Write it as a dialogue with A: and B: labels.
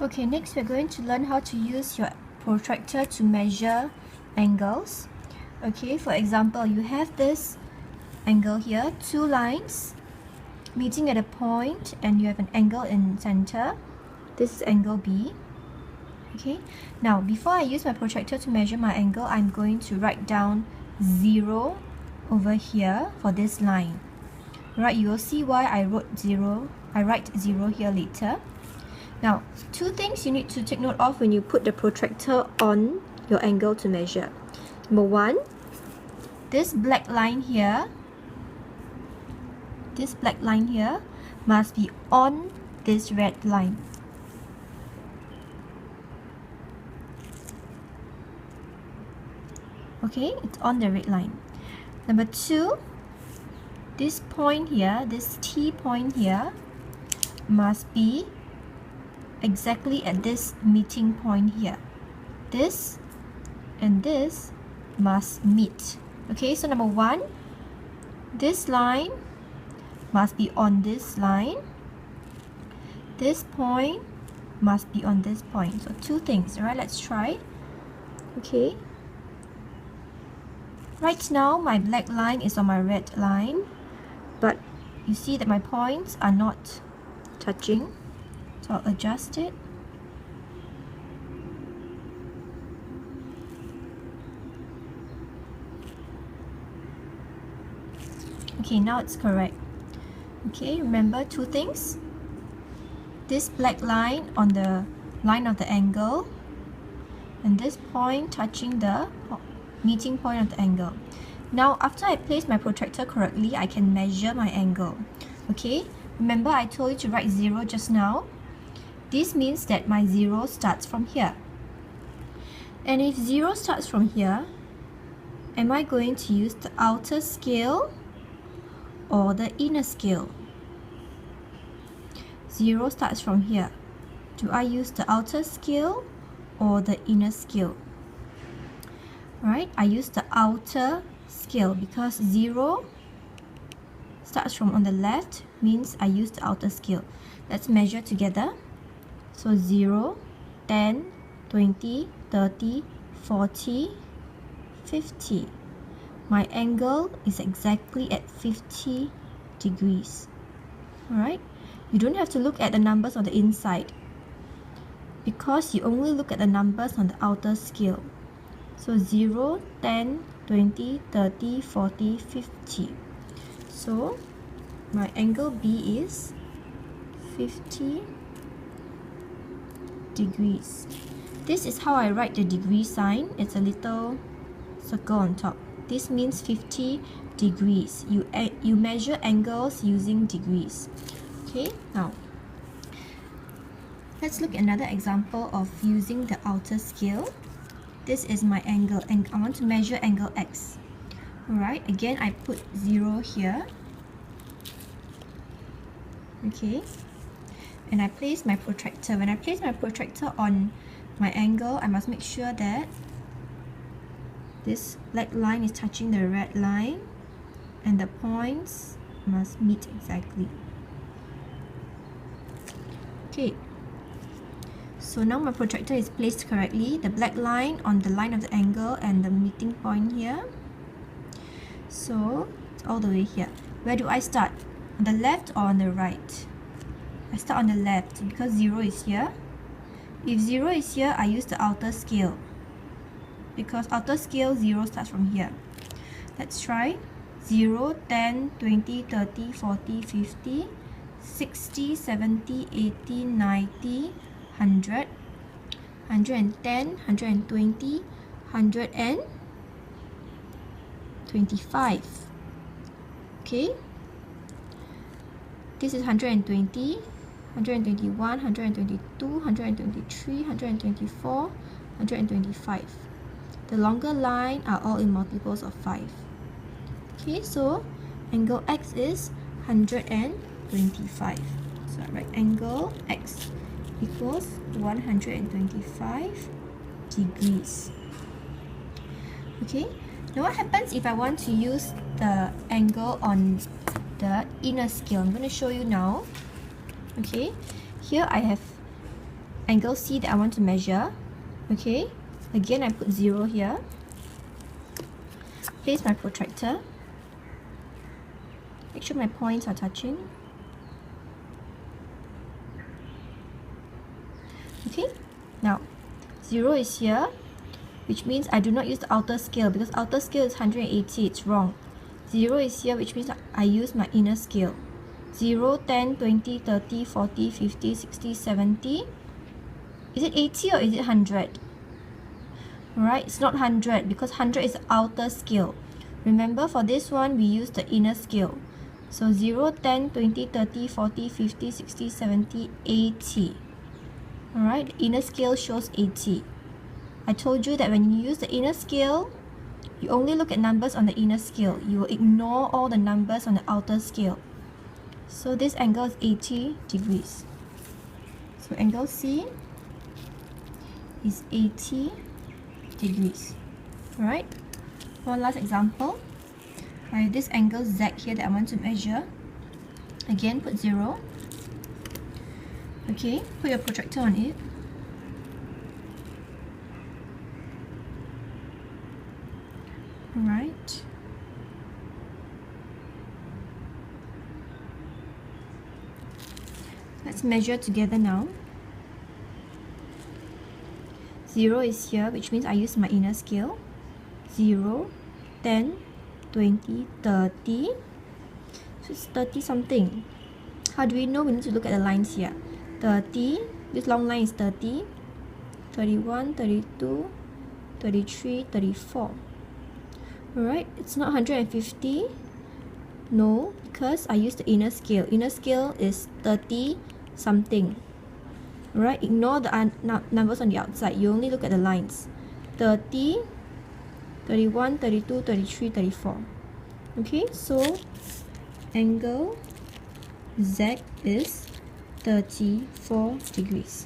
A: Okay, next we're going to learn how to use your protractor to measure angles. Okay, for example, you have this angle here, two lines meeting at a point, and you have an angle in center. This is angle B. Okay, now before I use my protractor to measure my angle, I'm going to write down 0 over here for this line. Right, you will see why I write 0 here later. Now, two things you need to take note of when you put the protractor on your angle to measure. Number one, this black line here must be on this red line. Okay, it's on the red line. Number two, this point here, this T point here, must be exactly at this meeting point here. This and this must meet. Okay, so number one, this line must be on this line. This point must be on this point. So two things, alright, let's try. Okay. Right now, my black line is on my red line, but you see that my points are not touching. So I'll adjust it. Okay, now it's correct. Okay, remember two things. This black line on the line of the angle, and this point touching the meeting point of the angle. Now, after I place my protractor correctly, I can measure my angle. Okay, remember I told you to write 0 just now. This means that my 0 starts from here. And if 0 starts from here, am I going to use the outer scale or the inner scale? 0 starts from here. Do I use the outer scale or the inner scale? Right, I use the outer scale because 0 starts from on the left, means I use the outer scale. Let's measure together. So 0, 10, 20, 30, 40, 50. My angle is exactly at 50 degrees. Alright? You don't have to look at the numbers on the inside because you only look at the numbers on the outer scale. So 0, 10, 20, 30, 40, 50. So my angle B is 50 degrees. This is how I write the degree sign. It's a little circle on top. This means 50 degrees. You measure angles using degrees. Okay, now let's look at another example of using the outer scale. This is my angle and I want to measure angle X. Alright, again I put 0 here. Okay, and I place my protractor. When I place my protractor on my angle, I must make sure that this black line is touching the red line and the points must meet exactly. Okay, so now my protractor is placed correctly. The black line on the line of the angle and the meeting point here. So it's all the way here. Where do I start? On the left or on the right? I start on the left because 0 is here. If 0 is here, I use the outer scale because outer scale 0 starts from here. Let's try. 0, 10, 20, 30, 40, 50, 60, 70, 80, 90, 100, 110, 120, 125. Okay, this is 120, 121, 122, 123, 124, 125. The longer line are all in multiples of 5. Okay, so angle X is 125. So I write angle X equals 125 degrees. Okay, now what happens if I want to use the angle on the inner scale? I'm going to show you now. Okay, here I have angle C that I want to measure. Okay, again I put 0 here. Place my protractor. Make sure my points are touching. Okay, now 0 is here, which means I do not use the outer scale because outer scale is 180, it's wrong. 0 is here, which means I use my inner scale. 0, 10, 20, 30, 40, 50, 60, 70. Is it 80 or is it 100? Alright, it's not 100 because 100 is the outer scale. Remember, for this one, we use the inner scale. So 0, 10, 20, 30, 40, 50, 60, 70, 80. Alright, the inner scale shows 80. I told you that when you use the inner scale, you only look at numbers on the inner scale. You will ignore all the numbers on the outer scale. So this angle is 80 degrees. So angle C is 80 degrees. Alright, one last example. I have this angle Z here that I want to measure. Again, put 0. Okay, put your protractor on it. Alright. Let's measure together now. 0 is here, which means I use my inner scale. 0, 10, 20, 30. So it's 30 something. How do we know? We need to look at the lines here. 30, this long line is 30, 31, 32, 33, 34. Alright, it's not 150. No, because I use the inner scale. Inner scale is 30 something. Alright, ignore the numbers on the outside. You only look at the lines. 30, 31, 32, 33, 34. Okay, so angle Z is 34 degrees.